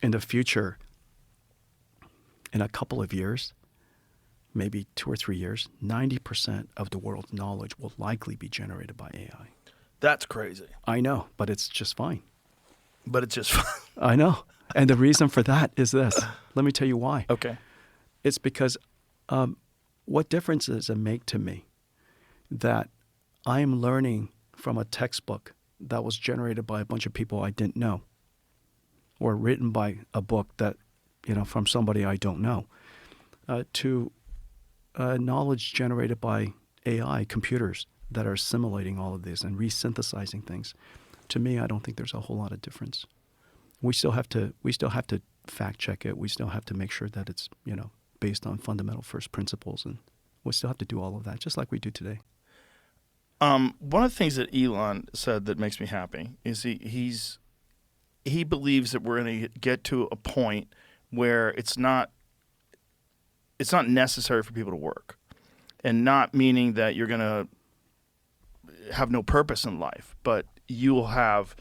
in the future, in a couple of years, maybe 2 or 3 years, 90% of the world's knowledge will likely be generated by AI. That's crazy. I know, but it's just fine. But it's just fine. I know. And the reason for that is this. Let me tell you why. Okay. It's because what difference does it make to me that I am learning from a textbook that was generated by a bunch of people I didn't know, or written by a book that, from somebody I don't know, to knowledge generated by AI, computers that are assimilating all of this and resynthesizing things. To me, I don't think there's a whole lot of difference. We still have to fact check it. We still have to make sure that it's, based on fundamental first principles, and we still have to do all of that, just like we do today. One of the things that Elon said that makes me happy is he believes that we're going to get to a point where it's not necessary for people to work, and not meaning that you're going to have no purpose in life, but you will have,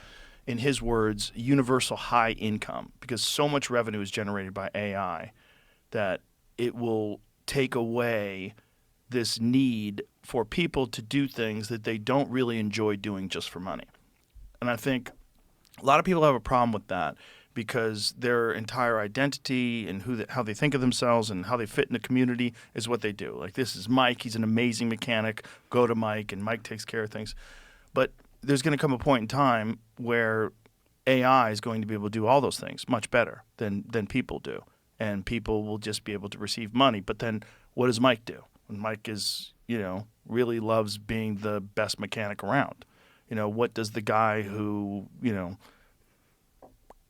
in his words, universal high income, because so much revenue is generated by AI that it will take away this need for people to do things that they don't really enjoy doing just for money. And I think a lot of people have a problem with that, because their entire identity and how they think of themselves and how they fit in the community is what they do. Like, this is Mike. He's an amazing mechanic. Go to Mike, and Mike takes care of things. But there's going to come a point in time where AI is going to be able to do all those things much better than people do. And people will just be able to receive money. But then what does Mike do? And Mike is, really loves being the best mechanic around. What does the guy who,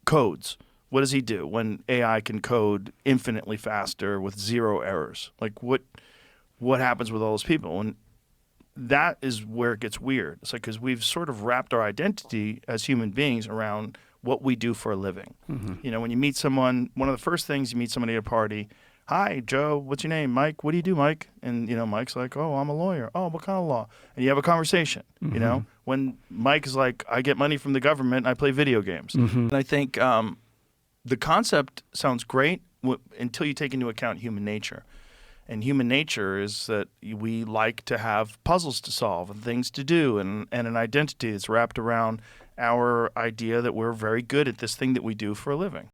codes, what does he do when AI can code infinitely faster with 0 errors? Like, what happens with all those people? And that is where it gets weird. It's like, because we've sort of wrapped our identity as human beings around what we do for a living. Mm-hmm. When you meet someone, one of the first things you meet somebody at a party, "Hi, Joe, what's your name?" "Mike." "What do you do, Mike?" And, Mike's like, "Oh, I'm a lawyer." "Oh, what kind of law?" And you have a conversation, Mm-hmm. When Mike is like, "I get money from the government, I play video games." Mm-hmm. And I think the concept sounds great until you take into account human nature. And human nature is that we like to have puzzles to solve and things to do, and an identity that's wrapped around our idea that we're very good at this thing that we do for a living.